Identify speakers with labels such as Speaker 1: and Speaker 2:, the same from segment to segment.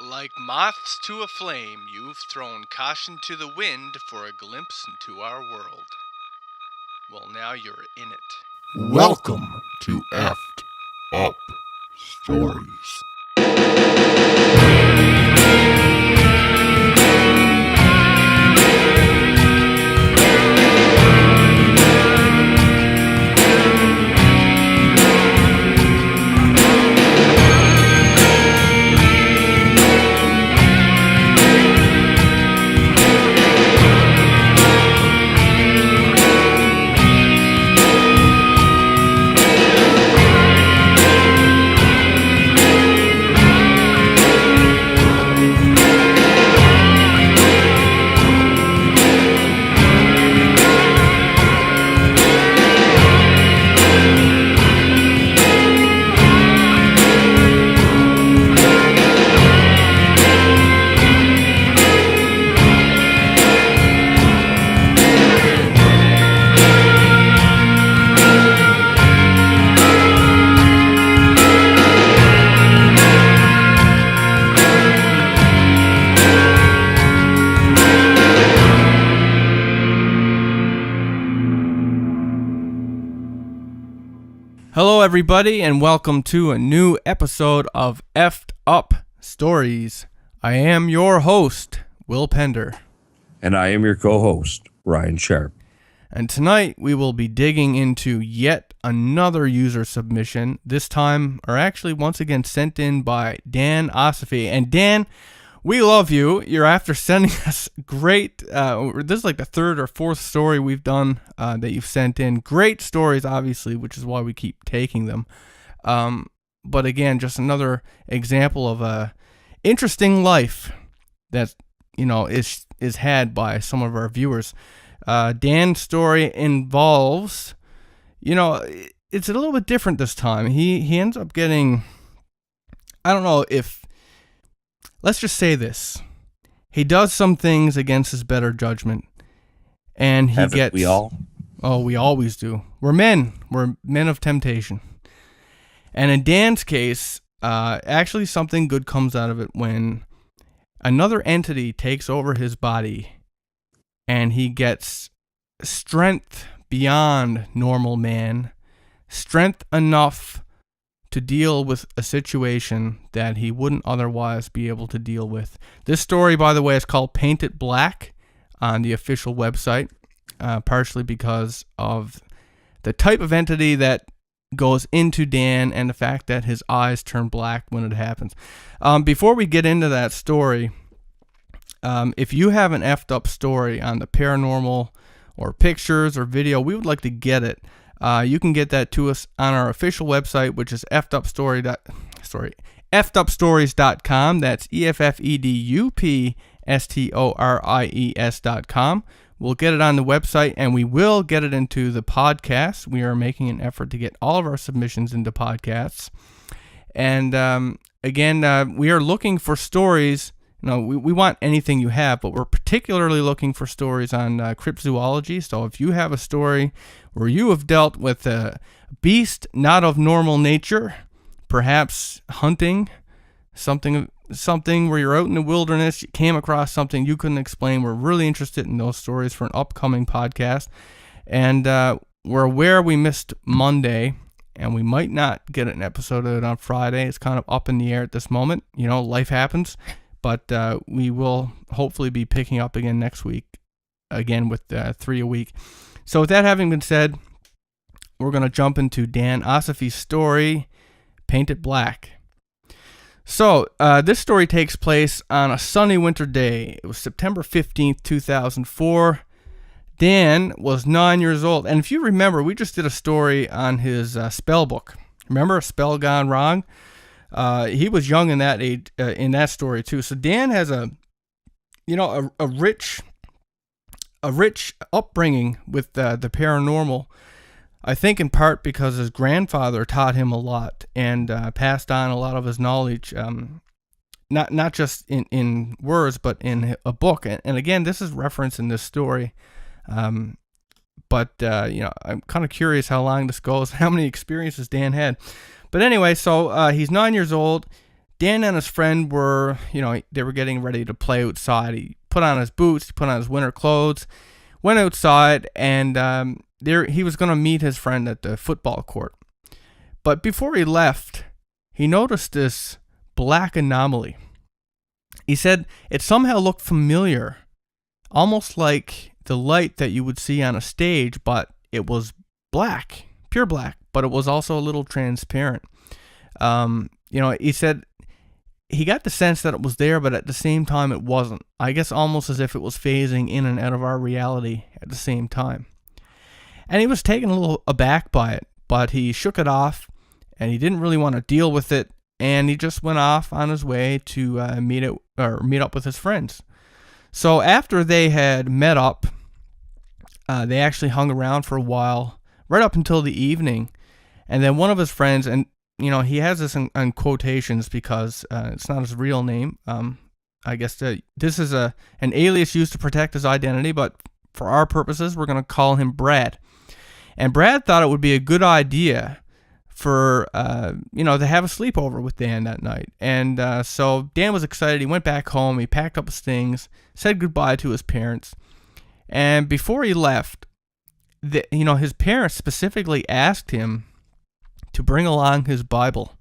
Speaker 1: Like moths to a flame, you've thrown caution to the wind for a glimpse into our world. Well, now you're in it.
Speaker 2: Welcome to Effed Up Stories.
Speaker 1: Hello, everybody, and welcome to a new episode of Effed Up Stories. I am your host, Will Pender.
Speaker 3: And I am your co-host, Ryan Sharp.
Speaker 1: And tonight we will be digging into yet another user submission, this time, or actually once again, sent in by Dan Osafi. And Dan, we love you. You're after sending us great, this is like the third or fourth story we've done that you've sent in. Great stories, obviously, which is why we keep taking them. But again, just another example of a interesting life that, is had by some of our viewers. Dan's story involves, it's a little bit different this time. He ends up getting, I don't know if, let's just say this. He does some things against his better judgment. And he gets...
Speaker 3: we all?
Speaker 1: Oh, we always do. We're men. We're men of temptation. And in Dan's case, actually something good comes out of it when another entity takes over his body and he gets strength beyond normal man. Strength enough to deal with a situation that he wouldn't otherwise be able to deal with. This story, by the way, is called Paint It Black on the official website, partially because of the type of entity that goes into Dan and the fact that his eyes turn black when it happens. Before we get into that story, if you have an effed up story on the paranormal or pictures or video, we would like to get it. You can get that to us on our official website, which is effedupstories.com. That's EFFEDUPSTORIES.com. We'll get it on the website, and we will get it into the podcast. We are making an effort to get all of our submissions into podcasts. And again, we are looking for stories. We want anything you have, but we're particularly looking for stories on cryptozoology. So if you have a story where you have dealt with a beast not of normal nature, perhaps hunting, something where you're out in the wilderness, you came across something you couldn't explain, we're really interested in those stories for an upcoming podcast. And we're aware we missed Monday, and we might not get an episode of it on Friday. It's kind of up in the air at this moment. Life happens. But we will hopefully be picking up again next week, again with 3 a week. So with that having been said, we're going to jump into Dan Osafi's story, Paint It Black. So this story takes place on a sunny winter day. It was September 15th, 2004. Dan was 9 years old. And if you remember, we just did a story on his spell book. Remember, A Spell Gone Wrong? He was young in that age, in that story too. So Dan has a rich upbringing with the paranormal. I think in part because his grandfather taught him a lot and passed on a lot of his knowledge, not just in words, but in a book. And again, this is referenced in this story. But I'm kind of curious how long this goes, how many experiences Dan had. But anyway, so he's 9 years old. Dan and his friend were, they were getting ready to play outside. He put on his boots, he put on his winter clothes, went outside, and he was going to meet his friend at the football court. But before he left, he noticed this black anomaly. He said it somehow looked familiar, almost like the light that you would see on a stage, but it was black, pure black, but it was also a little transparent. He said he got the sense that it was there, but at the same time it wasn't. I guess almost as if it was phasing in and out of our reality at the same time. And he was taken a little aback by it, but he shook it off, and he didn't really want to deal with it, and he just went off on his way to meet up with his friends. So after they had met up, they actually hung around for a while, right up until the evening, and then one of his friends, and he has this in quotations because it's not his real name. I guess this is an alias used to protect his identity, but for our purposes, we're going to call him Brad. And Brad thought it would be a good idea for, to have a sleepover with Dan that night. And so Dan was excited. He went back home. He packed up his things, said goodbye to his parents. And before he left, his parents specifically asked him to bring along his Bible.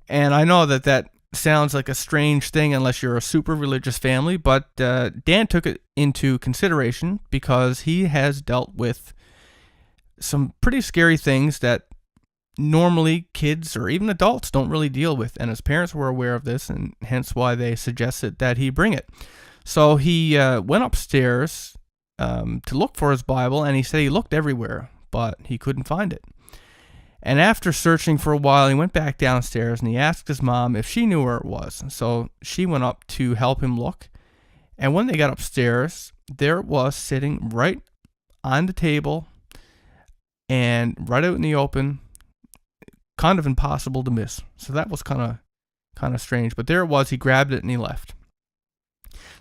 Speaker 1: And I know that sounds like a strange thing unless you're a super religious family, but Dan took it into consideration because he has dealt with some pretty scary things that normally kids or even adults don't really deal with, and his parents were aware of this, and hence why they suggested that he bring it. So he went upstairs to look for his Bible, and he said he looked everywhere, but he couldn't find it. And after searching for a while, he went back downstairs and he asked his mom if she knew where it was. So she went up to help him look. And when they got upstairs, there it was sitting right on the table and right out in the open, kind of impossible to miss. So that was kind of strange. But there it was. He grabbed it and he left.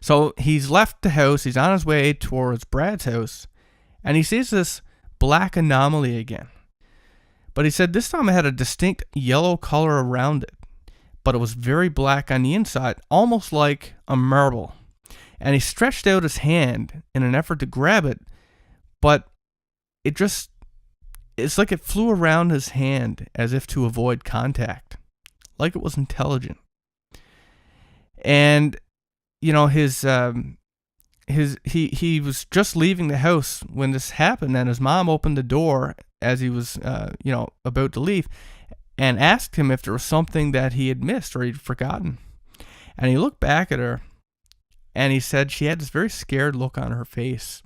Speaker 1: So he's left the house. He's on his way towards Brad's house. And he sees this black anomaly again. But he said this time it had a distinct yellow color around it, but it was very black on the inside, almost like a marble. And he stretched out his hand in an effort to grab it, but it's like it flew around his hand as if to avoid contact, like it was intelligent. And, he was just leaving the house when this happened, and his mom opened the door as he was, about to leave, and asked him if there was something that he had missed or he'd forgotten. And he looked back at her, and he said she had this very scared look on her face.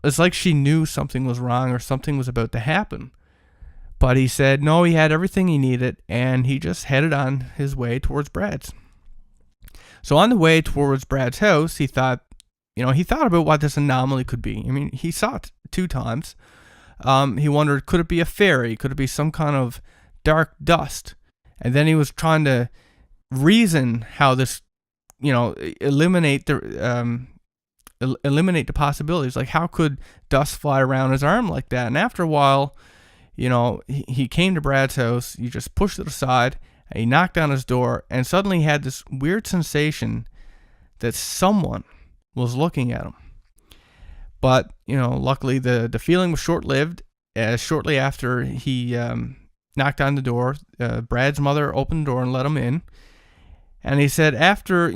Speaker 1: It's like she knew something was wrong or something was about to happen. But he said no, he had everything he needed, and he just headed on his way towards Brad's. So on the way towards Brad's house, he thought about what this anomaly could be. I mean, he saw it 2 times. He wondered, could it be a fairy? Could it be some kind of dark dust? And then he was trying to reason how this, eliminate the possibilities. Like, how could dust fly around his arm like that? And after a while, he came to Brad's house. He just pushed it aside, and he knocked on his door, and suddenly he had this weird sensation that someone was looking at him. But, luckily the feeling was short-lived, as shortly after he knocked on the door, Brad's mother opened the door and let him in. And he said after,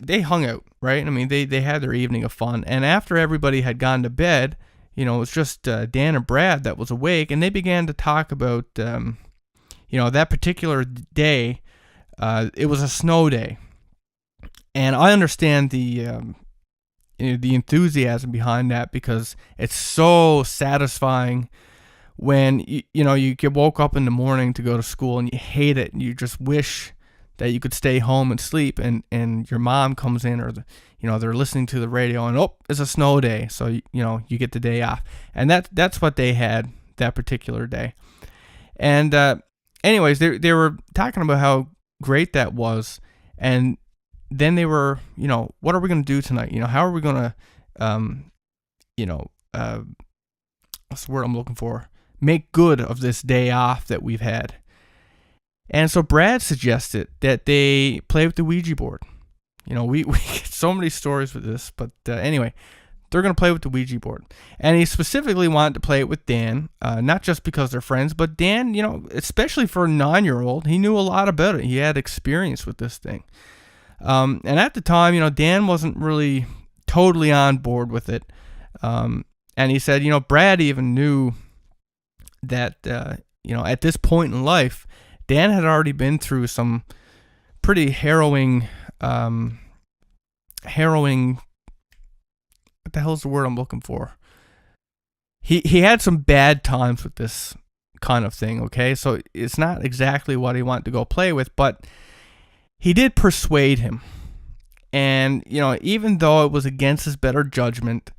Speaker 1: they hung out, right? I mean, they had their evening of fun. And after everybody had gone to bed, it was just Dan and Brad that was awake, and they began to talk about, that particular day. It was a snow day. And I understand the enthusiasm behind that, because it's so satisfying when you get woke up in the morning to go to school and you hate it and you just wish that you could stay home and sleep, and your mom comes in, or they're listening to the radio, and it's a snow day, so you get the day off. And that's what they had that particular day. And anyways, they were talking about how great that was, and then they were, what are we going to do tonight? How are we going to, what's the word I'm looking for? Make good of this day off that we've had. And so Brad suggested that they play with the Ouija board. We get so many stories with this, but anyway, they're going to play with the Ouija board. And he specifically wanted to play it with Dan, not just because they're friends, but Dan, especially for a 9-year-old, he knew a lot about it. He had experience with this thing. And at the time, Dan wasn't really totally on board with it. And he said, Brad even knew that, at this point in life, Dan had already been through some pretty harrowing, what the hell's the word I'm looking for? He had some bad times with this kind of thing, okay? So it's not exactly what he wanted to go play with, but he did persuade him. And, even though it was against his better judgment,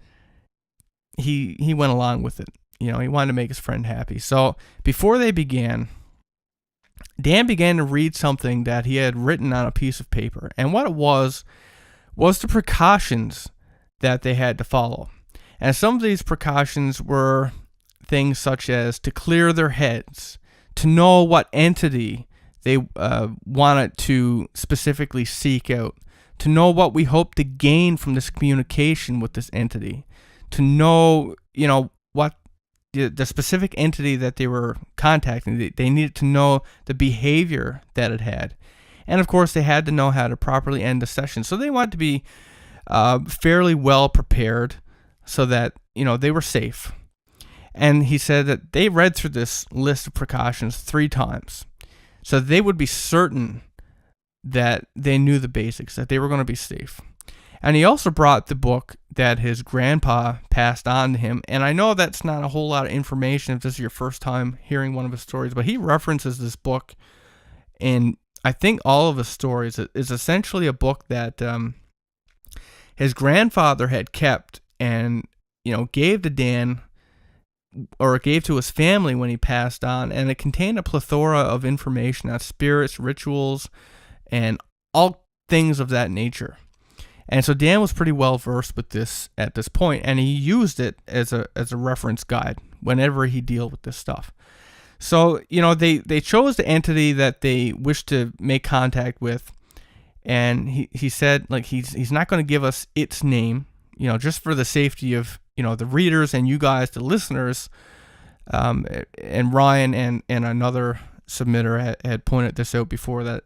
Speaker 1: he went along with it. He wanted to make his friend happy. So before they began, Dan began to read something that he had written on a piece of paper. And what it was the precautions that they had to follow. And some of these precautions were things such as to clear their heads, to know what entity they wanted to specifically seek out, to know what we hope to gain from this communication with this entity, to know, what the specific entity that they were contacting. They needed to know the behavior that it had. And of course, they had to know how to properly end the session. So they wanted to be fairly well prepared so that, they were safe. And he said that they read through this list of precautions 3 times. So they would be certain that they knew the basics, that they were going to be safe. And he also brought the book that his grandpa passed on to him. And I know that's not a whole lot of information if this is your first time hearing one of his stories, but he references this book in, I think, all of his stories. It is essentially a book that his grandfather had kept and, gave to Dan, or gave to his family when he passed on. And it contained a plethora of information on spirits, rituals, and all things of that nature. And so Dan was pretty well versed with this at this point, and he used it as a reference guide whenever he dealt with this stuff. So, they chose the entity that they wished to make contact with, and he said, he's not going to give us its name, just for the safety of, the readers and you guys, the listeners. And Ryan and another submitter had pointed this out before, that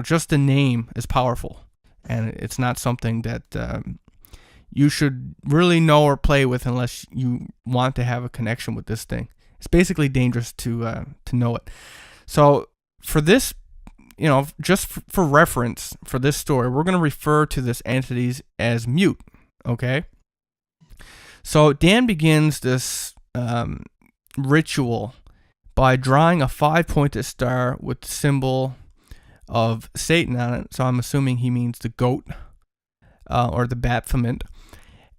Speaker 1: just the name is powerful. And it's not something that you should really know or play with unless you want to have a connection with this thing. It's basically dangerous to know it. So for this, just for reference for this story, we're going to refer to this entities as mute. Okay. So Dan begins this ritual by drawing a 5-pointed star with the symbol of Satan on it. So I'm assuming he means the goat, or the Baphomet.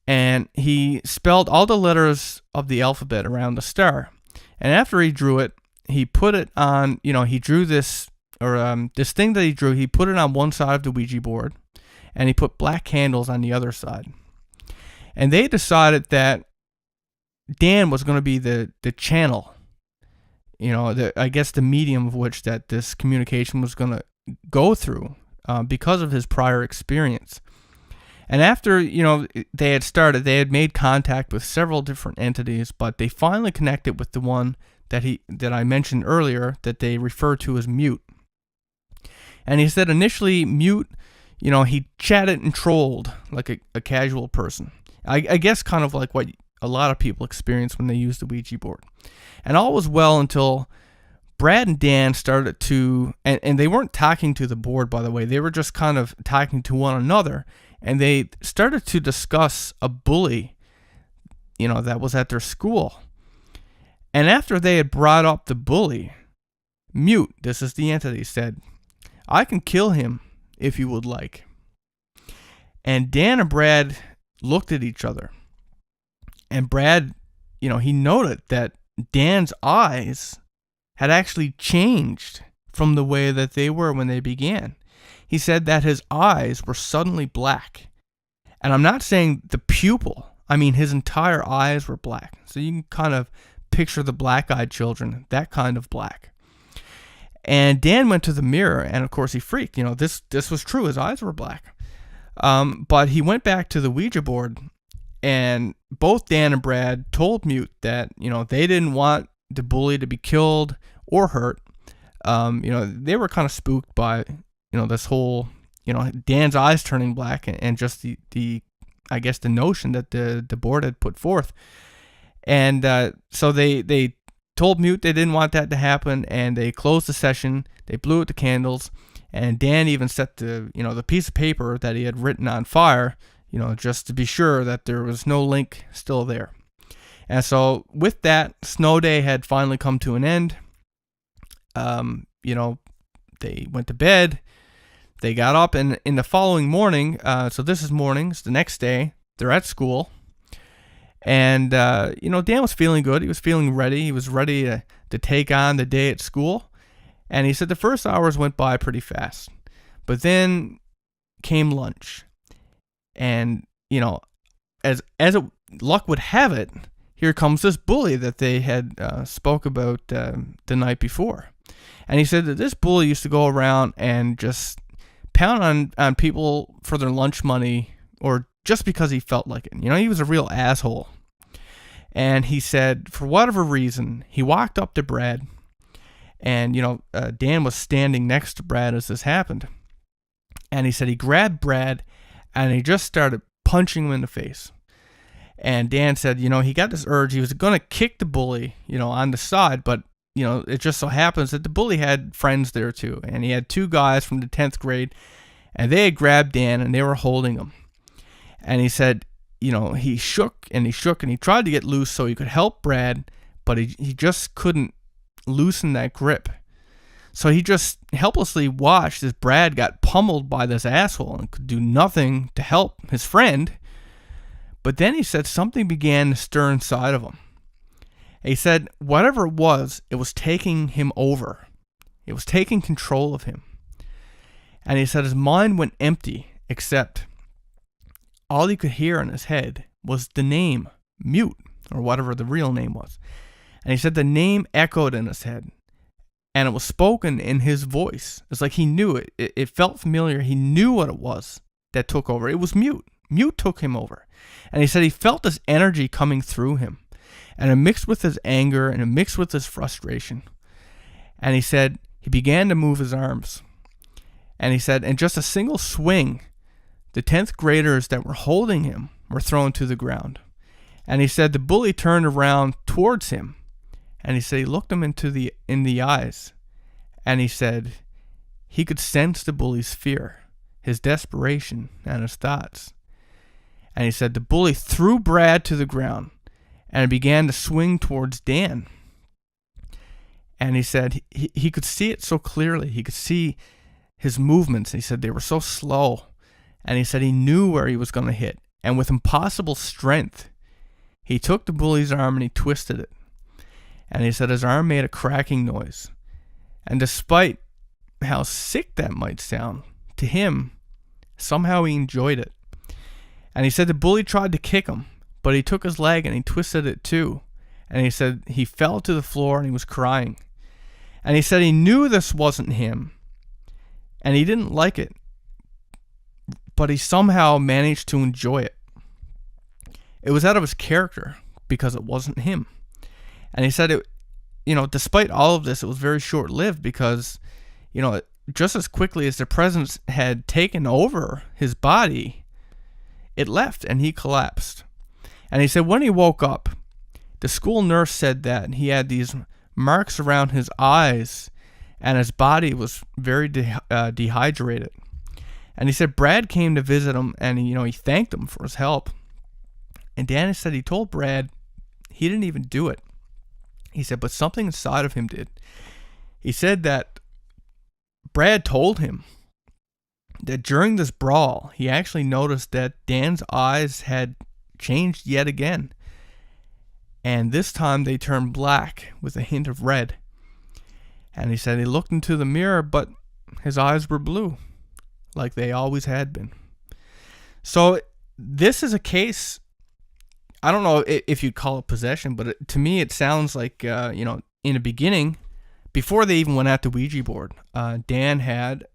Speaker 1: And he spelled all the letters of the alphabet around the star. And after he drew it, he put it on, he drew this, or this thing that he drew, he put it on one side of the Ouija board, and he put black candles on the other side. And they decided that Dan was going to be the channel, I guess the medium of which that this communication was going to go through, because of his prior experience. And after, they had made contact with several different entities, but they finally connected with the one that I mentioned earlier, that they refer to as mute. And he said initially mute, he chatted and trolled like a casual person. I guess kind of like what a lot of people experience when they use the Ouija board. And all was well until Brad and Dan started to, and they weren't talking to the board, by the way. They were just kind of talking to one another. And they started to discuss a bully, that was at their school. And after they had brought up the bully, Mute, this is the entity, said, "I can kill him if you would like." And Dan and Brad looked at each other. And Brad, he noted that Dan's eyes had actually changed from the way that they were when they began. He said that his eyes were suddenly black. And I'm not saying the pupil. I mean, his entire eyes were black. So you can kind of picture the black-eyed children, that kind of black. And Dan went to the mirror, and of course he freaked. This was true. His eyes were black. But he went back to the Ouija board, and both Dan and Brad told Mute that, they didn't want the bully to be killed or hurt. They were kind of spooked by, this whole, Dan's eyes turning black and just the I guess the notion that the board had put forth. And so they told Mute they didn't want that to happen, and they closed the session. They blew out the candles, and Dan even set the piece of paper that he had written on fire, just to be sure that there was no link still there. And so with that, snow day had finally come to an end. They went to bed. They got up, and in the following morning, so this is mornings, the next day, they're at school. And, Dan was feeling good. He was feeling ready. He was ready to take on the day at school. And he said the first hours went by pretty fast. But then came lunch. And, as luck would have it, here comes this bully that they had spoke about the night before. And he said that this bully used to go around and just pound on people for their lunch money, or just because he felt like it. He was a real asshole. And he said, for whatever reason, he walked up to Brad, and, Dan was standing next to Brad as this happened. And he said he grabbed Brad, and he just started punching him in the face. And Dan said, he got this urge. He was going to kick the bully, on the side, but, it just so happens that the bully had friends there too. And he had two guys from the 10th grade, and they had grabbed Dan, and they were holding him. And he said, he shook and he tried to get loose so he could help Brad, but he just couldn't loosen that grip. So he just helplessly watched as Brad got pummeled by this asshole and could do nothing to help his friend. But then he said something began to stir inside of him. He said whatever it was taking him over. It was taking control of him. And he said his mind went empty, except all he could hear in his head was the name, Mute, or whatever the real name was. And he said the name echoed in his head, and it was spoken in his voice. It's like he knew it. It felt familiar. He knew what it was that took over. It was Mute. Mute took him over. And he said he felt this energy coming through him, and it mixed with his anger, and it mixed with his frustration. And he said he began to move his arms. And he said, in just a single swing, the 10th graders that were holding him were thrown to the ground. And he said the bully turned around towards him, and he said he looked him in the eyes, and he said he could sense the bully's fear, his desperation, and his thoughts. And he said the bully threw Brad to the ground and began to swing towards Dan. And he said he could see it so clearly. He could see his movements. He said they were so slow. And he said he knew where he was going to hit. And with impossible strength, he took the bully's arm and he twisted it. And he said his arm made a cracking noise. And despite how sick that might sound, to him, somehow he enjoyed it. And he said the bully tried to kick him, but he took his leg and he twisted it too. And he said he fell to the floor and he was crying. And he said he knew this wasn't him, and he didn't like it, but he somehow managed to enjoy it. It was out of his character because it wasn't him. And he said it, despite all of this, it was very short-lived because, just as quickly as the presence had taken over his body, it left and he collapsed. And he said when he woke up, the school nurse said that he had these marks around his eyes and his body was very dehydrated. And he said Brad came to visit him, and he thanked him for his help. And Danny said he told Brad he didn't even do it. He said, but something inside of him did. He said that Brad told him that during this brawl, he actually noticed that Dan's eyes had changed yet again. And this time they turned black with a hint of red. And he said he looked into the mirror, but his eyes were blue, like they always had been. So this is a case, I don't know if you'd call it possession, but to me it sounds like, in the beginning, before they even went at the Ouija board, Dan had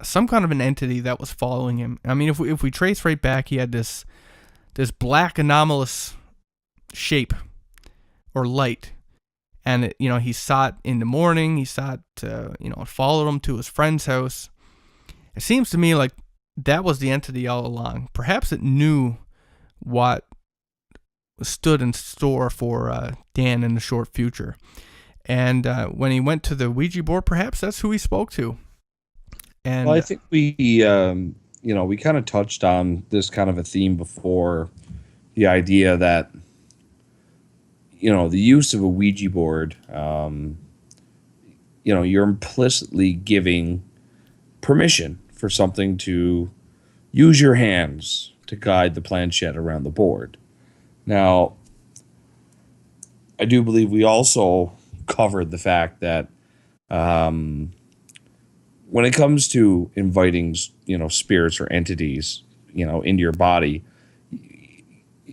Speaker 1: some kind of an entity that was following him. I mean, if we trace right back, he had this black anomalous shape or light, and he saw it in the morning. He saw it, it followed him to his friend's house. It seems to me like that was the entity all along. Perhaps it knew what stood in store for Dan in the short future. And when he went to the Ouija board, perhaps that's who he spoke to. And
Speaker 3: well, I think we kind of touched on this kind of a theme before, the idea that, the use of a Ouija board, you're implicitly giving permission for something to use your hands to guide the planchette around the board. Now, I do believe we also covered the fact that when it comes to inviting, spirits or entities, into your body,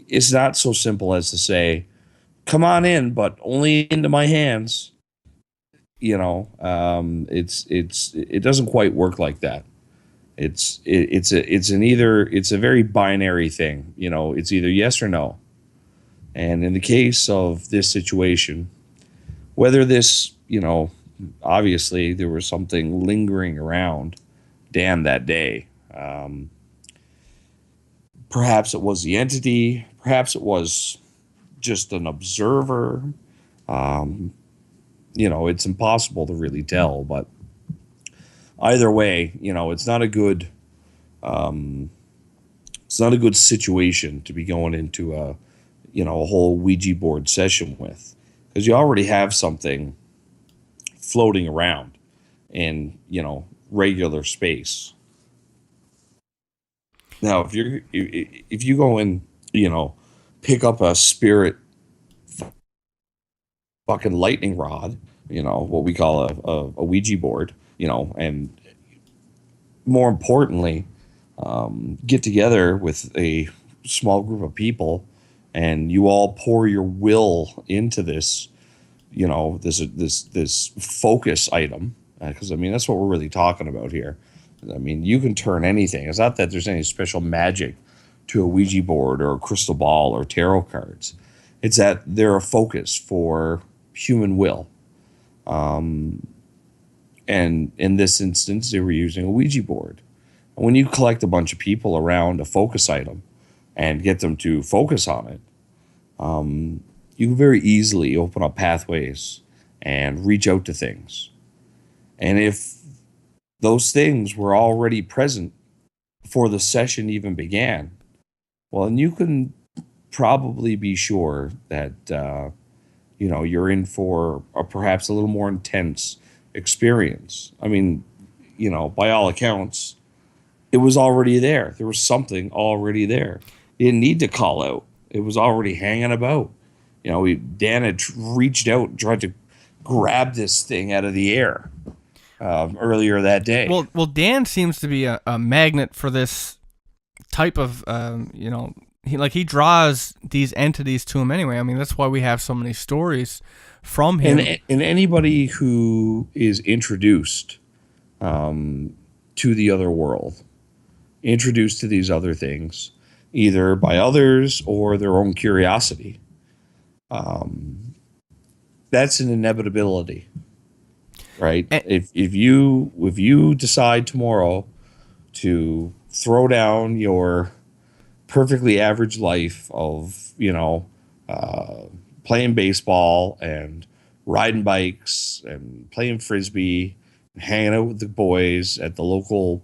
Speaker 3: it's not so simple as to say, "Come on in, but only into my hands." It doesn't quite work like that. It's a very binary thing. It's either yes or no. And in the case of this situation, whether this, obviously there was something lingering around Dan that day. Perhaps it was the entity. Perhaps it was just an observer. It's impossible to really tell. But either way, it's not a good situation to be going into a whole Ouija board session with, because you already have something floating around in, regular space. Now, if you go and, pick up a spirit fucking lightning rod, what we call a Ouija board, and more importantly, get together with a small group of people and you all pour your will into this, this focus item, because that's what we're really talking about here. You can turn anything. It's not that there's any special magic to a Ouija board or a crystal ball or tarot cards. It's that they're a focus for human will. And in this instance, they were using a Ouija board. And when you collect a bunch of people around a focus item and get them to focus on it, you can very easily open up pathways and reach out to things. And if those things were already present before the session even began, well, then you can probably be sure that, you're in for perhaps a little more intense experience. By all accounts, it was already there. There was something already there. You didn't need to call out. It was already hanging about. Dan had reached out and tried to grab this thing out of the air earlier that day.
Speaker 1: Well, Dan seems to be a magnet for this type of, he draws these entities to him anyway. That's why we have so many stories from him.
Speaker 3: And anybody who is introduced to the other world, introduced to these other things, either by others or their own curiosity, that's an inevitability, right? If you decide tomorrow to throw down your perfectly average life of playing baseball and riding bikes and playing frisbee and hanging out with the boys at the local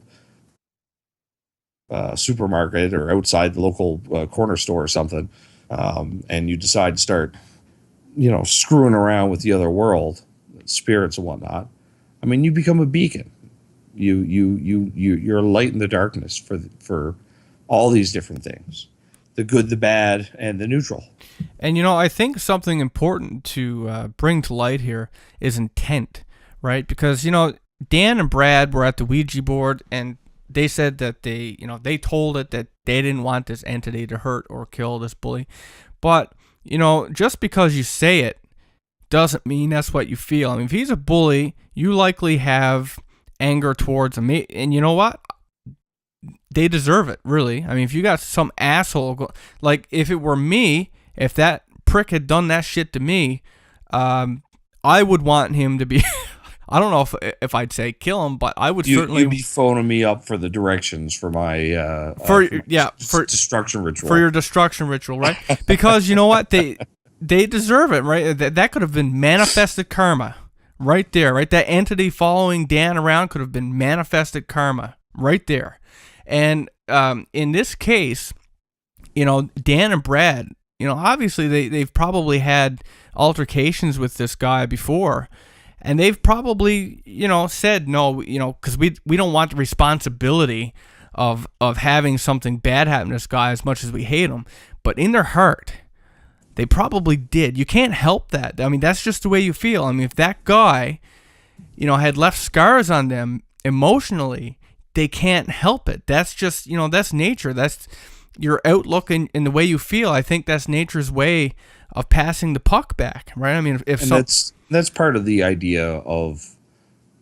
Speaker 3: supermarket or outside the local corner store or something, and you decide to start, screwing around with the other world, spirits and whatnot, you become a beacon. You're a light in the darkness for all these different things, the good, the bad, and the neutral.
Speaker 1: And I think something important to bring to light here is intent, right? Because Dan and Brad were at the Ouija board, and they said that they told it that they didn't want this entity to hurt or kill this bully. But, just because you say it doesn't mean that's what you feel. I mean, if he's a bully, you likely have anger towards him. And you know what? They deserve it, really. I mean, if you got some asshole, like if it were me, if that prick had done that shit to me, I would want him to be. I don't know if I'd say kill him, but I would certainly.
Speaker 3: You'd be phoning me up for the directions for my destruction ritual.
Speaker 1: For your destruction ritual, right? Because you know what, they deserve it, right? That could have been manifested karma, right there, right? That entity following Dan around could have been manifested karma, right there. And in this case, you know, Dan and Brad, you know, obviously they've probably had altercations with this guy before. And they've probably, you know, said no, you know, because we don't want the responsibility of having something bad happen to this guy as much as we hate him. But in their heart, they probably did. You can't help that. I mean, that's just the way you feel. I mean, if that guy, you know, had left scars on them emotionally, they can't help it. That's just, you know, that's nature. That's your outlook and the way you feel. I think that's nature's way of passing the puck back, right? I mean,
Speaker 3: that's part of the idea of,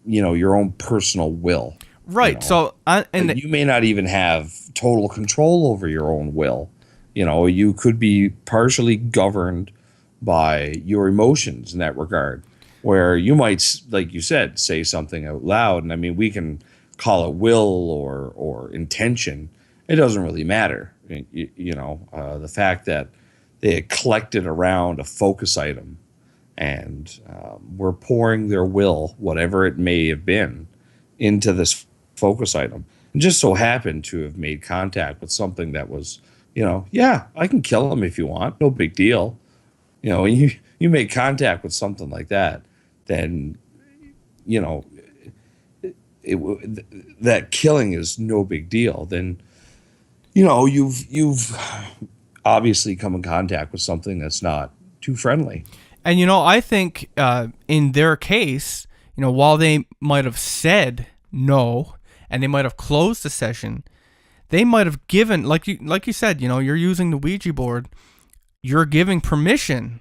Speaker 3: you know, your own personal will.
Speaker 1: Right.
Speaker 3: You know?
Speaker 1: So,
Speaker 3: you may not even have total control over your own will. You know, you could be partially governed by your emotions in that regard, where you might, like you said, say something out loud. And I mean, we can call it will or intention. It doesn't really matter. You know, the fact that they had collected around a focus item and were pouring their will, whatever it may have been, into this focus item. And just so happened to have made contact with something that was, you know, yeah, I can kill him if you want. No big deal. You know, when you make contact with something like that, then, you know, that killing is no big deal. Then, you know, you've obviously come in contact with something that's not too friendly.
Speaker 1: And, you know, I think in their case, you know, while they might have said no and they might have closed the session, they might have given, like you said, you know, you're using the Ouija board, you're giving permission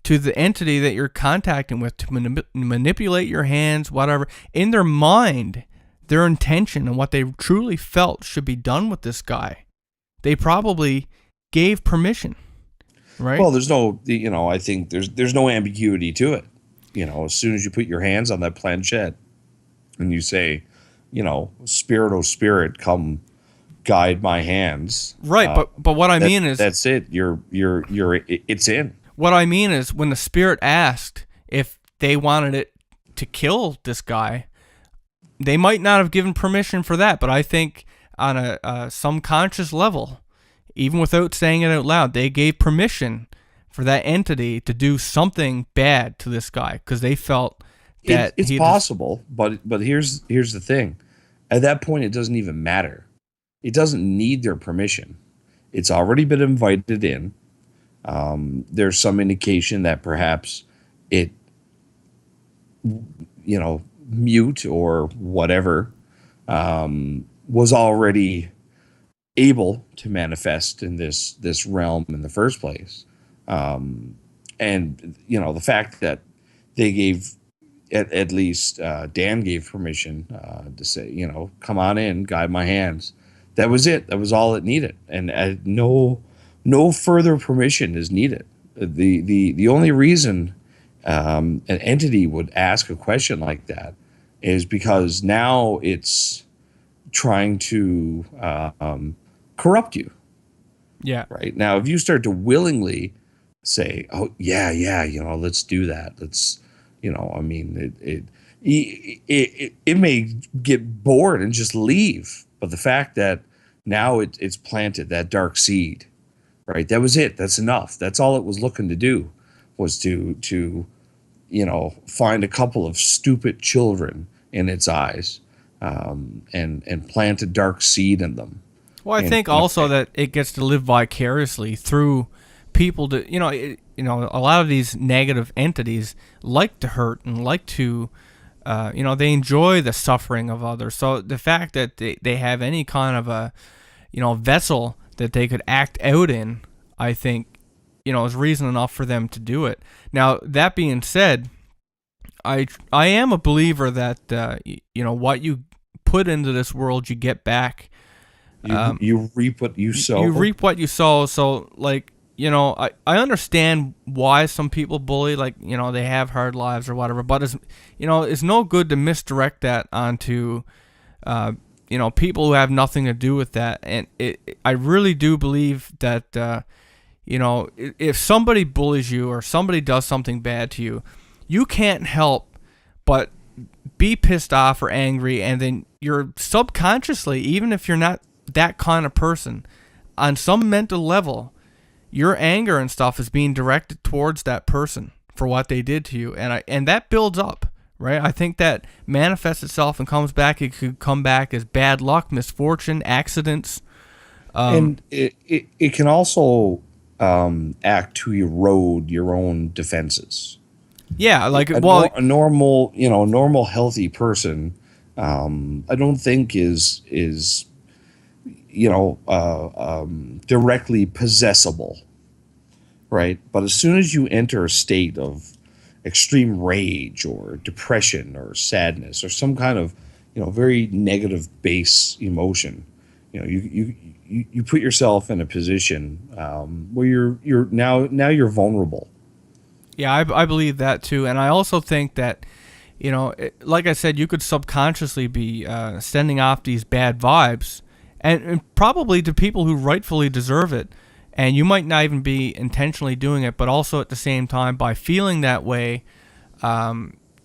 Speaker 1: to the entity that you're contacting with to manipulate your hands, whatever. In their mind, their intention and what they truly felt should be done with this guy, they probably gave permission. Right.
Speaker 3: Well, there's no, you know, I think there's no ambiguity to it. You know, as soon as you put your hands on that planchette and you say, you know, spirit, oh spirit, come guide my hands.
Speaker 1: Right. But what I mean is
Speaker 3: that's it. It's in.
Speaker 1: What I mean is when the spirit asked if they wanted it to kill this guy, they might not have given permission for that. But I think on a some conscious level, even without saying it out loud, they gave permission for that entity to do something bad to this guy because they felt that
Speaker 3: it's possible. But here's the thing: at that point, it doesn't even matter. It doesn't need their permission. It's already been invited in. There's some indication that perhaps it, you know, mute or whatever, was already able to manifest in this realm in the first place. And, you know, the fact that they gave, at least Dan gave permission to say, you know, come on in, guide my hands. That was it. That was all it needed. And no further permission is needed. The only reason an entity would ask a question like that is because now it's trying to corrupt you.
Speaker 1: Yeah.
Speaker 3: Right. Now, if you start to willingly say, oh, yeah, you know, let's do that. Let's, you know, I mean, it may get bored and just leave. But the fact that now it's planted that dark seed, right? That was it. That's enough. That's all it was looking to do, was to you know, find a couple of stupid children in its eyes, and plant a dark seed in them.
Speaker 1: Well, I think also that it gets to live vicariously through people. To you know, a lot of these negative entities like to hurt and like to, you know, they enjoy the suffering of others. So the fact that they have any kind of a, you know, vessel that they could act out in, I think, is reason enough for them to do it. Now, that being said, I am a believer that what you put into this world, you get back.
Speaker 3: You reap what you sow.
Speaker 1: You reap what you sow. So, like, I understand why some people bully, like, they have hard lives or whatever, but it's no good to misdirect that onto, people who have nothing to do with that. And I really do believe that, if somebody bullies you or somebody does something bad to you, you can't help but be pissed off or angry, and then you're subconsciously, even if you're not that kind of person, on some mental level, your anger and stuff is being directed towards that person for what they did to you, and that builds up, right? I think that manifests itself and comes back. It could come back as bad luck, misfortune, accidents,
Speaker 3: and it can also act to erode your own defenses.
Speaker 1: Yeah, like
Speaker 3: a normal healthy person, I don't think is directly possessible, right? But as soon as you enter a state of extreme rage or depression or sadness or some kind of very negative base emotion, you put yourself in a position where you're now vulnerable.
Speaker 1: Yeah, I believe that too, and I also think that, like I said, you could subconsciously be sending off these bad vibes, and probably to people who rightfully deserve it, and you might not even be intentionally doing it, but also at the same time, by feeling that way,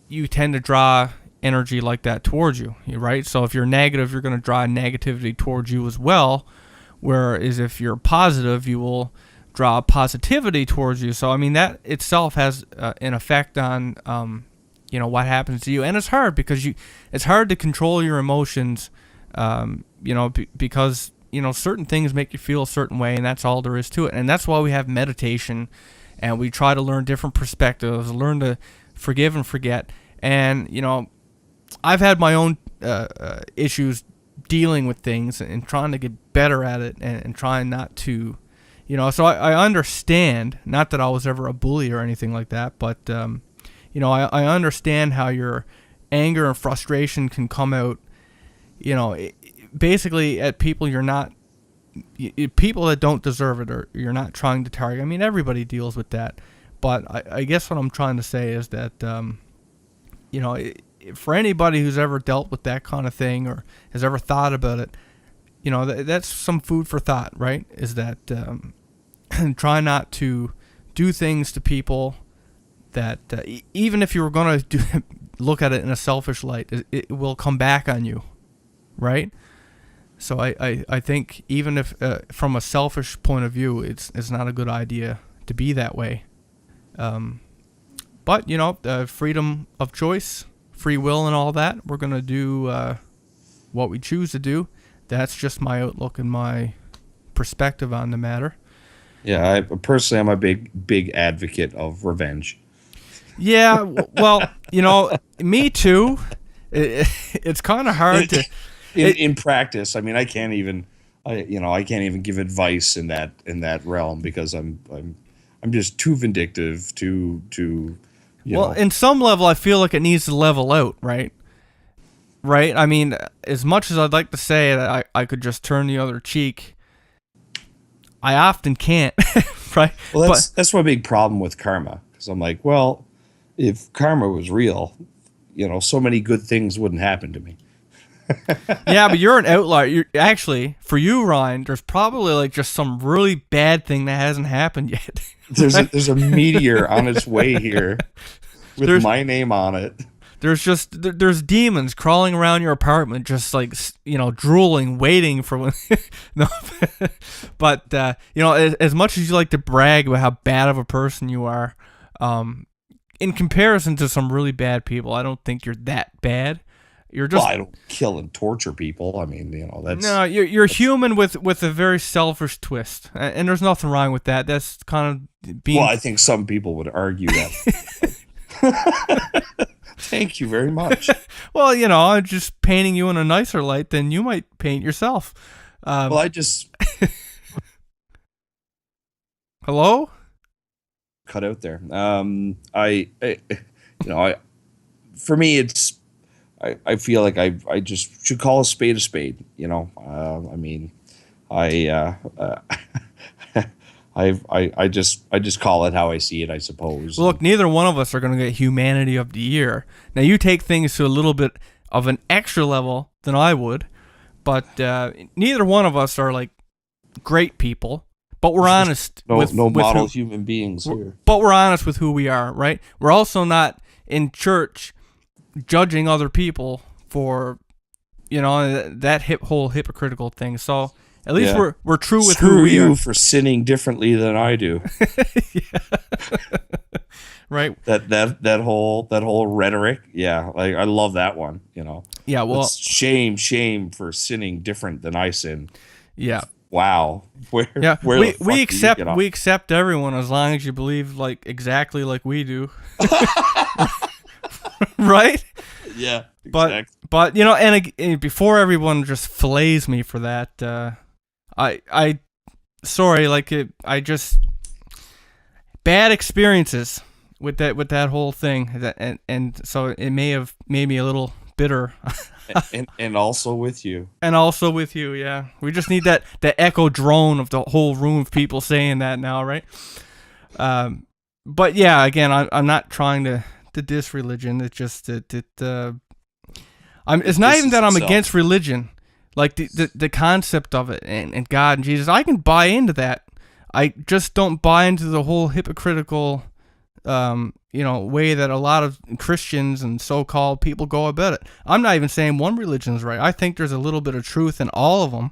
Speaker 1: you tend to draw energy like that towards you, right? So if you're negative, you're going to draw negativity towards you as well, whereas if you're positive, you will draw positivity towards you. So I mean, that itself has an effect on what happens to you, and it's hard because it's hard to control your emotions, because certain things make you feel a certain way, and that's all there is to it. And that's why we have meditation, and we try to learn different perspectives, learn to forgive and forget. And I've had my own issues dealing with things and trying to get better at it, and trying not to. So I understand, not that I was ever a bully or anything like that, but, I understand how your anger and frustration can come out, basically at people people that don't deserve it, or you're not trying to target. I mean, everybody deals with that, but I guess what I'm trying to say is that, for anybody who's ever dealt with that kind of thing or has ever thought about it, that's some food for thought, right? Is that try not to do things to people that even if you were going to look at it in a selfish light, it will come back on you, right? So I think even if from a selfish point of view, it's not a good idea to be that way. But freedom of choice, free will, and all that, we're going to do what we choose to do. That's just my outlook and my perspective on the matter.
Speaker 3: Yeah, I personally am a big advocate of revenge.
Speaker 1: Yeah, well, me too. It's kind of hard to
Speaker 3: in practice. I mean, I can't even give advice in that realm because I'm just too vindictive, too.
Speaker 1: Well, in some level, I feel like it needs to level out, right? Right. I mean, as much as I'd like to say that I could just turn the other cheek, I often can't, right?
Speaker 3: Well, that's my big problem with karma, because I'm like, well, if karma was real, so many good things wouldn't happen to me.
Speaker 1: Yeah, but you're an outlier. You're actually, for you, Ryan, there's probably like just some really bad thing that hasn't happened yet.
Speaker 3: There's a meteor on its way here with my name on it.
Speaker 1: There's demons crawling around your apartment, just like, drooling, waiting for when. No, but as much as you like to brag about how bad of a person you are, in comparison to some really bad people, I don't think you're that bad. You're just.
Speaker 3: Well, I don't kill and torture people. I mean, that's.
Speaker 1: No, you're human with a very selfish twist, and there's nothing wrong with that. That's kind of being.
Speaker 3: Well, I think some people would argue that. Thank you very much.
Speaker 1: Well, I'm just painting you in a nicer light than you might paint yourself.
Speaker 3: Well, I just.
Speaker 1: Hello?
Speaker 3: cut out there. For me, I feel like I just should call a spade, you know. I mean, I just call it how I see it, I suppose.
Speaker 1: Well, look, neither one of us are going to get Humanity of the Year. Now, you take things to a little bit of an extra level than I would, but neither one of us are like great people. But we're honest.
Speaker 3: No model human beings here.
Speaker 1: But we're honest with who we are, right? We're also not in church judging other people for, that whole hypocritical thing. So at least we're true with who we are.
Speaker 3: Screw you for sinning differently than I do.
Speaker 1: Right.
Speaker 3: That whole rhetoric. Yeah, like I love that one.
Speaker 1: Yeah. Well,
Speaker 3: it's shame for sinning different than I sin.
Speaker 1: Yeah.
Speaker 3: Wow.
Speaker 1: We accept everyone as long as you believe like exactly like we do. Right?
Speaker 3: Yeah. Exactly.
Speaker 1: But and before everyone just fillets me for that, bad experiences with that whole thing, and so it may have made me a little bitter.
Speaker 3: and also with you.
Speaker 1: And also with you, yeah. We just need that echo drone of the whole room of people saying that now, right? But yeah, again, I'm not trying to diss religion. It's just it's not even that I'm against religion. Like the concept of it and God and Jesus, I can buy into that. I just don't buy into the whole hypocritical way that a lot of Christians and so-called people go about it. I'm not even saying one religion is right. I think there's a little bit of truth in all of them.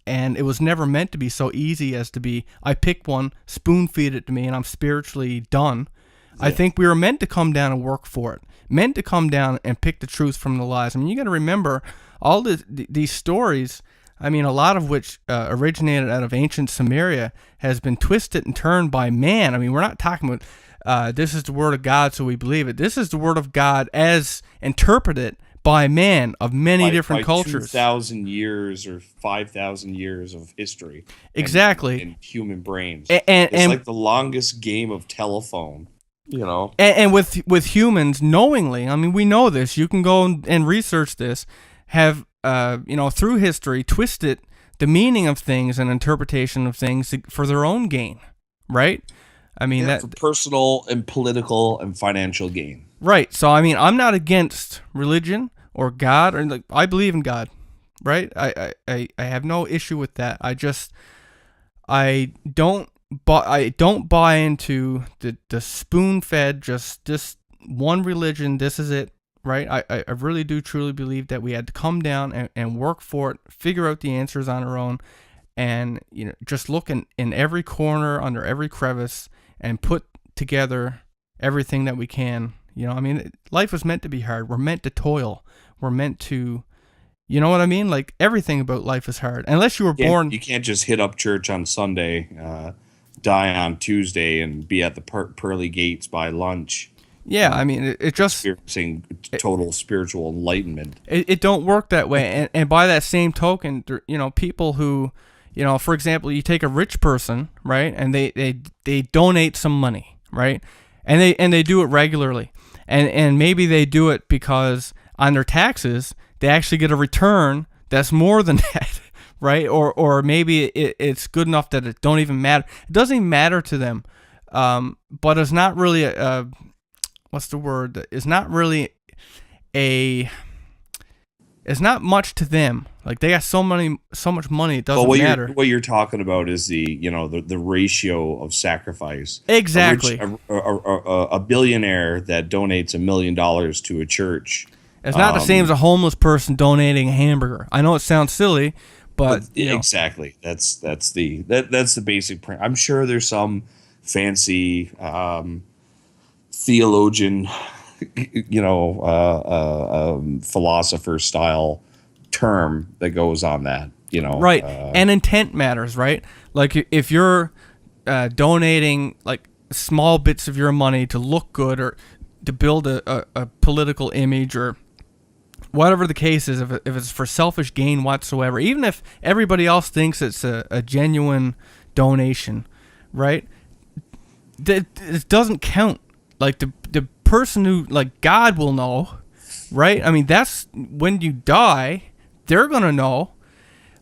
Speaker 1: And it was never meant to be so easy as to be, I pick one, spoon-feed it to me, and I'm spiritually done. Yeah. I think we were meant to come down and work for it. Meant to come down and pick the truth from the lies. I mean, you got to remember, all these stories, I mean, a lot of which originated out of ancient Samaria, has been twisted and turned by man. I mean, we're not talking about this is the word of God, so we believe it. This is the word of God as interpreted by man of many different cultures.
Speaker 3: 2,000 years or 5,000 years of history.
Speaker 1: Exactly.
Speaker 3: In human brains.
Speaker 1: It's
Speaker 3: like the longest game of telephone.
Speaker 1: And with humans, knowingly, I mean, we know this. You can go and research this. Have through history, twisted the meaning of things and interpretation of things for their own gain, right? I mean,
Speaker 3: for personal and political and financial gain.
Speaker 1: Right. So I mean, I'm not against religion or God, or I believe in God, right? I have no issue with that. I don't buy into the spoon-fed just this one religion. This is it. Right, I really do truly believe that we had to come down and work for it, figure out the answers on our own, and just look in every corner, under every crevice, and put together everything that we can. I mean, life was meant to be hard. We're meant to toil. We're meant to, you know what I mean? Like, everything about life is hard. Unless you were born.
Speaker 3: You can't just hit up church on Sunday, die on Tuesday, and be at the pearly gates by lunch.
Speaker 1: Yeah, I mean, it just
Speaker 3: experiencing total spiritual enlightenment.
Speaker 1: It don't work that way, and by that same token, people who, for example, you take a rich person, right, and they donate some money, right, and they do it regularly, and maybe they do it because on their taxes they actually get a return that's more than that, right, or maybe it's good enough that it don't even matter. It doesn't even matter to them, but it's not really what's the word? It's not really it's not much to them. Like, they got so much money, it doesn't matter.
Speaker 3: What you're talking about is the ratio of sacrifice.
Speaker 1: Exactly.
Speaker 3: A billionaire that donates $1 million to a church.
Speaker 1: It's not the same as a homeless person donating a hamburger. I know it sounds silly, but
Speaker 3: exactly. That's the basic print. I'm sure there's some fancy theologian, philosopher style term that goes on that,
Speaker 1: right. And intent matters, right? Like, if you're donating like small bits of your money to look good or to build a political image or whatever the case is, if it's for selfish gain whatsoever, even if everybody else thinks it's a genuine donation, right? it doesn't count. Like the person who, like, God will know, right? I mean, that's when you die, they're gonna know.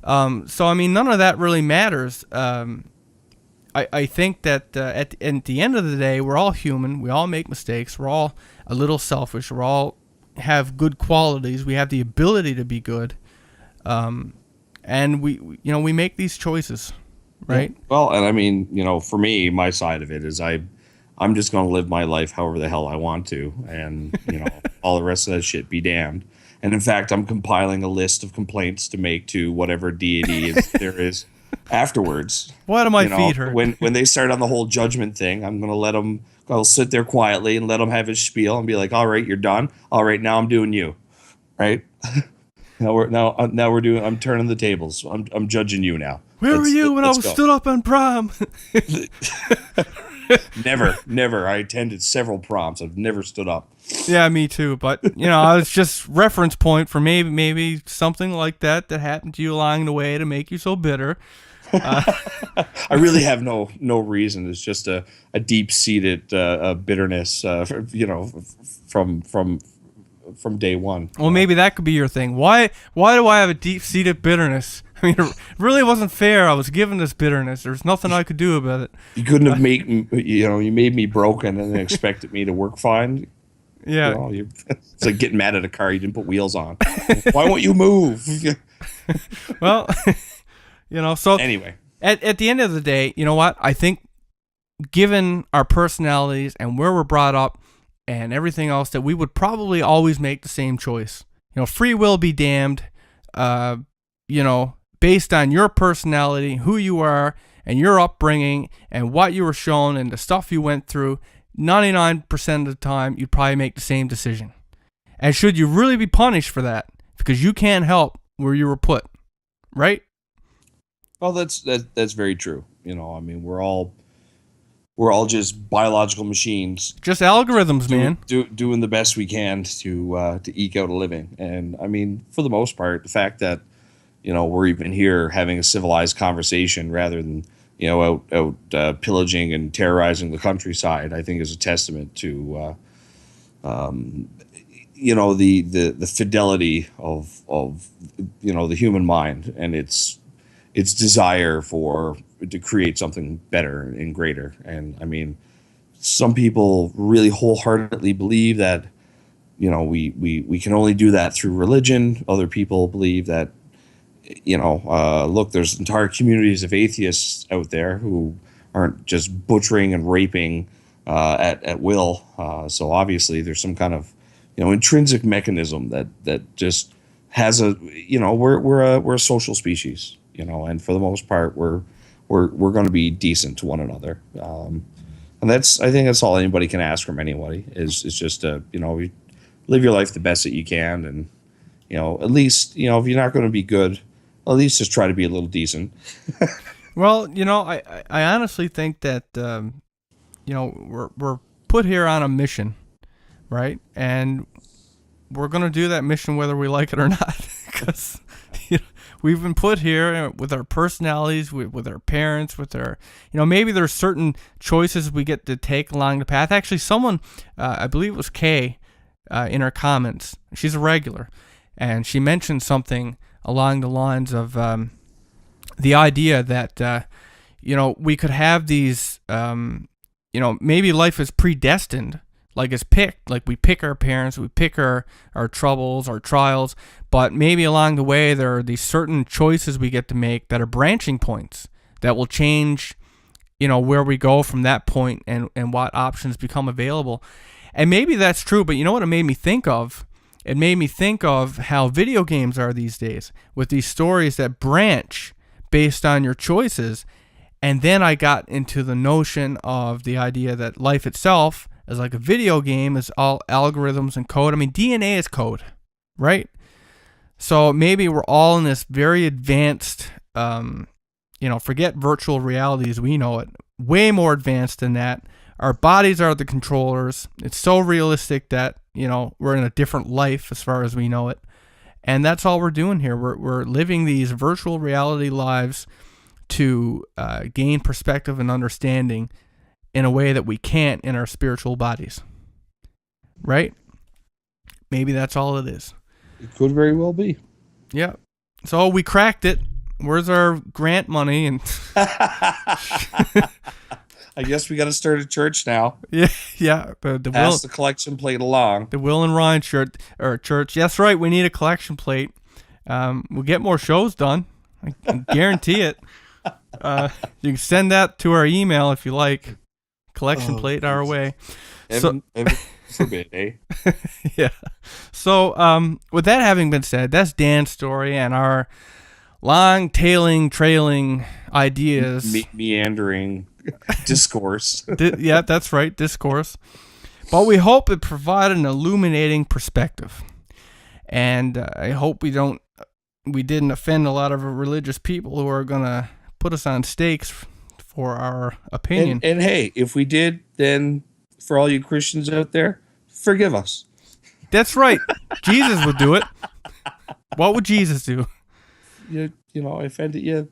Speaker 1: So I mean, none of that really matters. I think that at the end of the day, we're all human. We all make mistakes. We're all a little selfish. We all have good qualities. We have the ability to be good, and we make these choices, right?
Speaker 3: Yeah. Well, and I mean, for me, my side of it is I'm just going to live my life however the hell I want to, and all the rest of that shit be damned. And in fact, I'm compiling a list of complaints to make to whatever deity there is afterwards.
Speaker 1: Why do my feet hurt?
Speaker 3: When they start on the whole judgment thing, I'm going to let them. I'll sit there quietly and let him have his spiel and be like, "All right, you're done. All right, now I'm doing you, right? I'm turning the tables. I'm judging you now.
Speaker 1: Where were you when I was stood up on prom?"
Speaker 3: Never. I attended several proms. I've never stood up.
Speaker 1: Yeah, me too. But it's just reference point for maybe something like that happened to you along the way to make you so bitter.
Speaker 3: I really have no reason. It's just a deep seated bitterness, from day one.
Speaker 1: Well, maybe that could be your thing. Why do I have a deep seated bitterness? I mean, it really wasn't fair. I was given this bitterness. There's nothing I could do about it.
Speaker 3: You couldn't have you made me broken and then expected me to work fine.
Speaker 1: Yeah.
Speaker 3: It's like getting mad at a car you didn't put wheels on. Why won't you move?
Speaker 1: Well, so
Speaker 3: anyway,
Speaker 1: at the end of the day, you know what? I think given our personalities and where we're brought up and everything else, that we would probably always make the same choice. Free will be damned. Based on your personality, who you are, and your upbringing, and what you were shown, and the stuff you went through, 99% of the time, you'd probably make the same decision. And should you really be punished for that? Because you can't help where you were put, right?
Speaker 3: Well, that's very true. I mean, we're all just biological machines,
Speaker 1: just algorithms, man.
Speaker 3: Doing the best we can to eke out a living. And I mean, for the most part, the fact that we're even here having a civilized conversation rather than out pillaging and terrorizing the countryside, I think is a testament to the fidelity of the human mind and its desire to create something better and greater. And I mean, some people really wholeheartedly believe that we can only do that through religion. Other people believe that look, there's entire communities of atheists out there who aren't just butchering and raping at will. So obviously there's some kind of intrinsic mechanism that just has we're a social species, and for the most part we're going to be decent to one another. And I think that's all anybody can ask from anybody is just live your life the best that you can, and at least if you're not going to be good, at least just try to be a little decent.
Speaker 1: Well, I honestly think that we're put here on a mission, right? And we're gonna do that mission whether we like it or not, because we've been put here with our personalities, with our parents, with our maybe there's certain choices we get to take along the path. Actually, someone, I believe it was Kay, in our comments, she's a regular, and she mentioned something along the lines of the idea that we could have these maybe life is predestined, like it's picked, like we pick our parents, we pick our troubles, our trials, but maybe along the way there are these certain choices we get to make that are branching points that will change where we go from that point and what options become available. And maybe that's true, but you know what it made me think of? It made me think of how video games are these days, with these stories that branch based on your choices. And then I got into the notion of the idea that life itself is like a video game, is all algorithms and code. I mean, DNA is code, right? So maybe we're all in this very advanced, forget virtual reality as we know it, way more advanced than that. Our bodies are the controllers. It's so realistic that, we're in a different life as far as we know it. And that's all we're doing here. We're living these virtual reality lives to gain perspective and understanding in a way that we can't in our spiritual bodies. Right? Maybe that's all it is.
Speaker 3: It could very well be.
Speaker 1: Yeah. So we cracked it. Where's our grant money? And
Speaker 3: I guess we got to start a church now.
Speaker 1: yeah.
Speaker 3: Pass the collection plate along.
Speaker 1: The Will and Ryan church. That's right. We need a collection plate. We'll get more shows done. I can guarantee it. You can send that to our email if you like. Collection plate our way.
Speaker 3: Heaven forbid, eh?
Speaker 1: Yeah. So, with that having been said, that's Dan's story and our long trailing ideas.
Speaker 3: Meandering discourse.
Speaker 1: Yeah, that's right, discourse. But we hope it provided an illuminating perspective. And I hope we didn't offend a lot of religious people who are going to put us on stakes for our opinion.
Speaker 3: And hey, if we did, then for all you Christians out there, forgive us.
Speaker 1: That's right. Jesus would do it. What would Jesus do?
Speaker 3: You know, I offended you.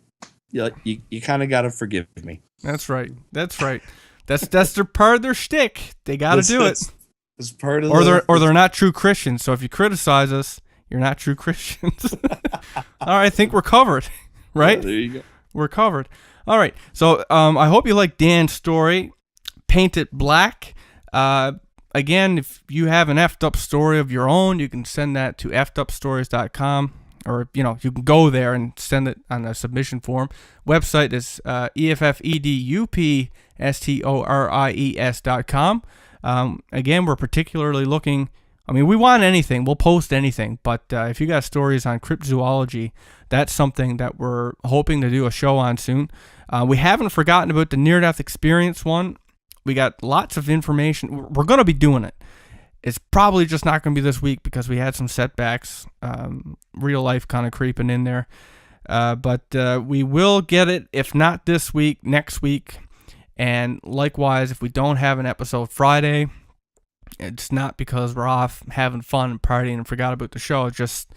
Speaker 3: You kind of got to forgive me.
Speaker 1: That's right. That's their part of their shtick. They got to do it.
Speaker 3: It's part of
Speaker 1: they're not true Christians. So if you criticize us, you're not true Christians. All right, I think we're covered, right?
Speaker 3: Yeah, there you go.
Speaker 1: We're covered. All right. So I hope you like Dan's story. Paint It Black. Again, if you have an effed up story of your own, you can send that to effedupstories.com, or you can go there and send it on a submission form. Website is effedupstories.com. Again, we're particularly looking. I mean, we want anything. We'll post anything. But if you got stories on cryptozoology, that's something that we're hoping to do a show on soon. We haven't forgotten about the near-death experience one. We got lots of information. We're going to be doing it. It's probably just not going to be this week because we had some setbacks, real life kind of creeping in there. But we will get it, if not this week, next week. And likewise, if we don't have an episode Friday, it's not because we're off having fun and partying and forgot about the show. It's just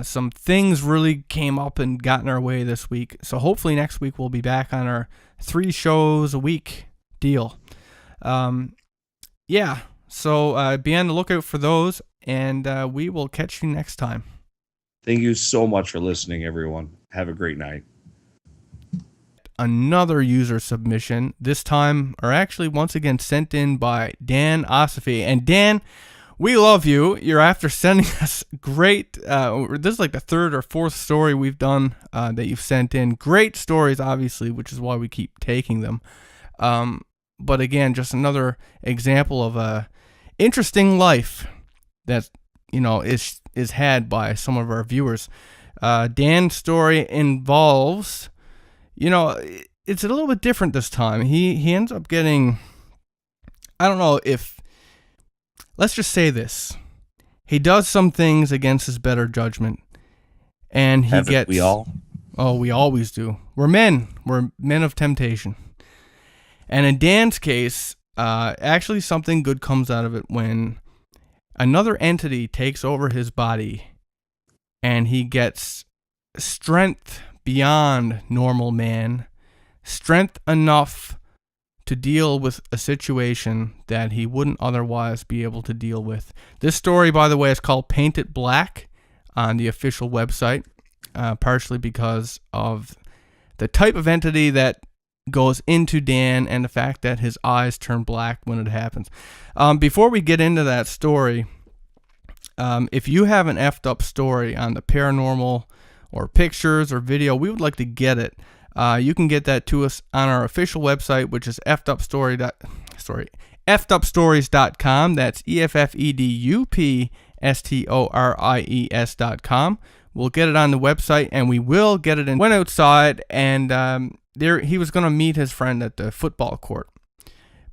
Speaker 1: some things really came up and got in our way this week. So hopefully next week we'll be back on our 3 shows a week deal. Yeah. So be on the lookout for those, and we will catch you next time.
Speaker 3: Thank you so much for listening, everyone. Have a great night.
Speaker 1: Another user submission, this time, or actually once again sent in by Dan Osafi. And Dan, we love you. You're after sending us great, this is like the 3rd or 4th story we've done that you've sent in. Great stories, obviously, which is why we keep taking them. But again, just another example of a interesting life that, is had by some of our viewers. Dan's story involves, it's a little bit different this time. He ends up getting, I don't know if, let's just say this. He does some things against his better judgment, and he gets.
Speaker 3: We all?
Speaker 1: Oh, we always do. We're men. We're men of temptation. And in Dan's case, actually something good comes out of it when another entity takes over his body and he gets strength beyond normal man, strength enough to deal with a situation that he wouldn't otherwise be able to deal with. This story, by the way, is called Paint It Black on the official website, partially because of the type of entity that goes into Dan and the fact that his eyes turn black when it happens. Before we get into that story, if you have an effed up story on the paranormal or pictures or video, we would like to get it. You can get that to us on our official website, which is effedupstories.com. That's effedupstories.com. We'll get it on the website, and we will get it in. Went outside, and he was going to meet his friend at the football court.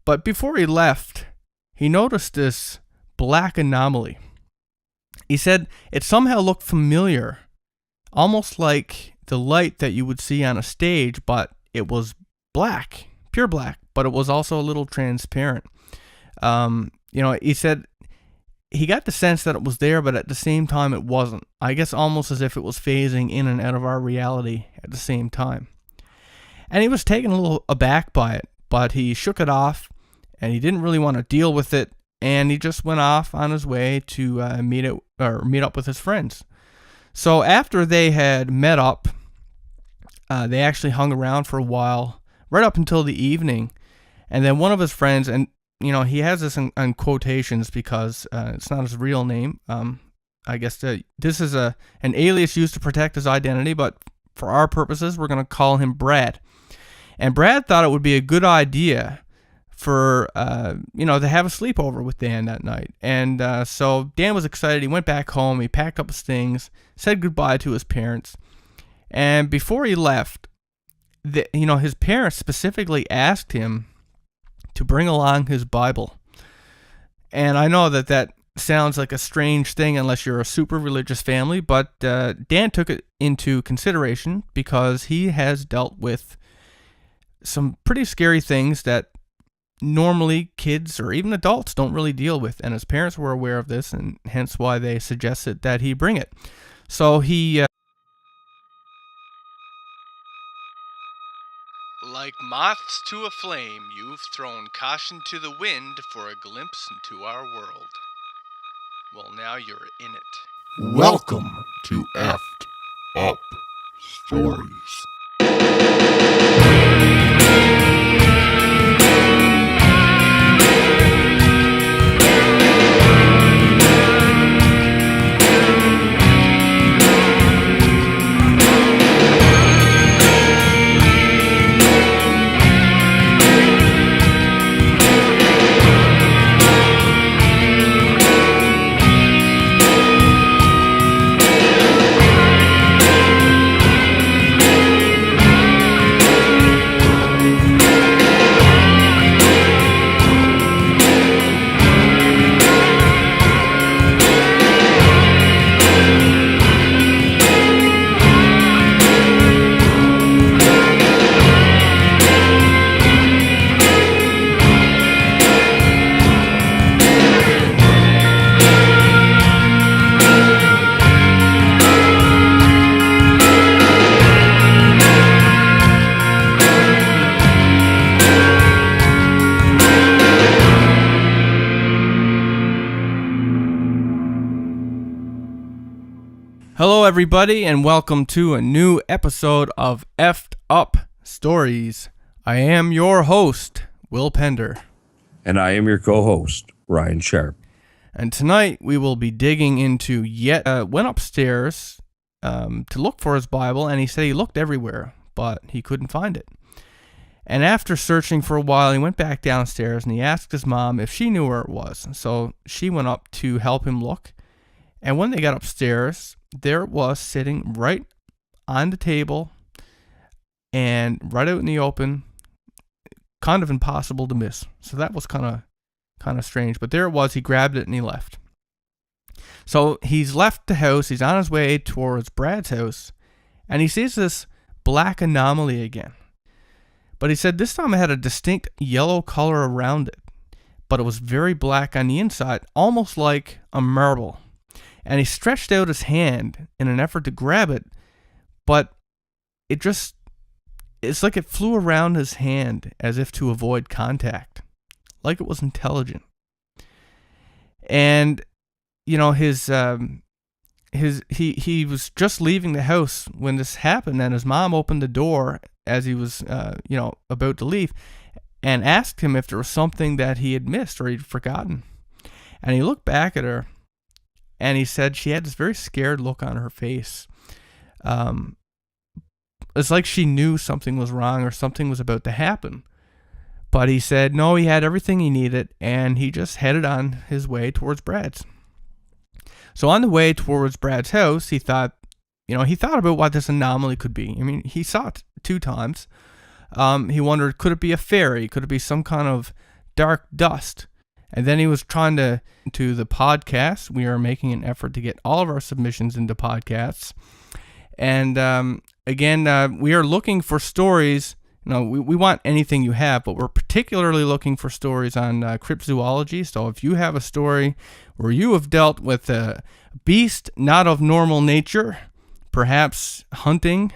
Speaker 1: But before he left, he noticed this black anomaly. He said it somehow looked familiar, almost like the light that you would see on a stage, but it was black, pure black, but it was also a little transparent. He said he got the sense that it was there, but at the same time it wasn't. I guess almost as if it was phasing in and out of our reality at the same time. And he was taken a little aback by it, but he shook it off, and he didn't really want to deal with it, and he just went off on his way to meet up with his friends. So after they had met up, they actually hung around for a while, right up until the evening, and then one of his friends, and he has this in quotations because it's not his real name. I guess this is an alias used to protect his identity, but for our purposes, we're going to call him Brad. And Brad thought it would be a good idea for, to have a sleepover with Dan that night. And so Dan was excited. He went back home. He packed up his things, said goodbye to his parents. And before he left, his parents specifically asked him to bring along his Bible. And I know that sounds like a strange thing unless you're a super religious family, but Dan took it into consideration because he has dealt with some pretty scary things that normally kids or even adults don't really deal with, and his parents were aware of this, and hence why they suggested that he bring it. So he like moths to a flame, you've thrown caution to the wind for a glimpse into our world. Well, now you're in it.
Speaker 2: Welcome to Effed Up Stories.
Speaker 1: Hello, everybody, and welcome to a new episode of Effed Up Stories. I am your host, Will Pender.
Speaker 3: And I am your co-host, Ryan Sharp.
Speaker 1: And tonight we will be digging into went upstairs to look for his Bible, and he said he looked everywhere, but he couldn't find it. And after searching for a while, he went back downstairs and he asked his mom if she knew where it was. So she went up to help him look. And when they got upstairs, there it was sitting right on the table and right out in the open, kind of impossible to miss. So that was kind of strange. But there it was. He grabbed it and he left. So he's left the house. He's on his way towards Brad's house, and he sees this black anomaly again. But he said this time it had a distinct yellow color around it, but it was very black on the inside, almost like a marble. And he stretched out his hand in an effort to grab it, but it's like it flew around his hand as if to avoid contact, like it was intelligent. And he was just leaving the house when this happened, and his mom opened the door as he was about to leave and asked him if there was something that he had missed or he'd forgotten. And he looked back at her, and he said she had this very scared look on her face. It's like she knew something was wrong or something was about to happen. But he said no, he had everything he needed, and he just headed on his way towards Brad's. So on the way towards Brad's house, he thought about what this anomaly could be. I mean, he saw it 2 times. He wondered, could it be a fairy? Could it be some kind of dark dust? And then he was trying to the podcast. We are making an effort to get all of our submissions into podcasts. And again, we are looking for stories. We want anything you have, but we're particularly looking for stories on cryptozoology. So if you have a story where you have dealt with a beast not of normal nature, perhaps hunting,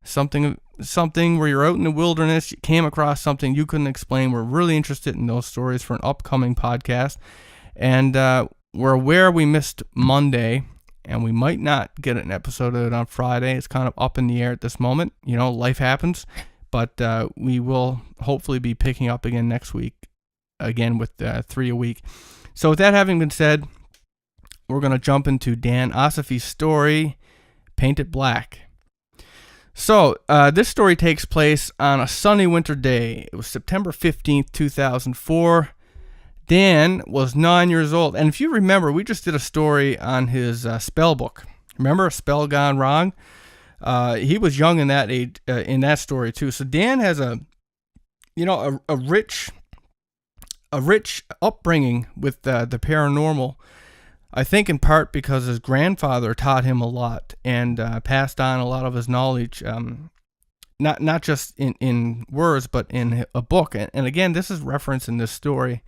Speaker 1: something something where you're out in the wilderness, you came across something you couldn't explain, we're really interested in those stories for an upcoming podcast. And we're aware we missed Monday, and we might not get an episode of it on Friday. It's kind of up in the air at this moment. Life happens. But we will hopefully be picking up again next week, again with 3 a week. So with that having been said, we're going to jump into Dan Osify's story, Paint It Black. So this story takes place on a sunny winter day. It was September 15th, 2004. Dan was 9 years old. And if you remember, we just did a story on his spell book. Remember, A Spell Gone Wrong? He was young in that age, in that story too. So Dan has a rich upbringing with the paranormal. I think in part because his grandfather taught him a lot and passed on a lot of his knowledge, not just in words, but in a book. And again, this is referenced in this story.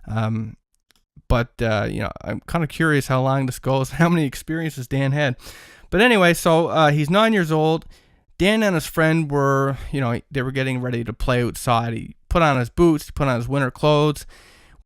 Speaker 1: But I'm kind of curious how long this goes, how many experiences Dan had. But anyway, so he's 9 years old. Dan and his friend were, they were getting ready to play outside. He put on his boots, he put on his winter clothes,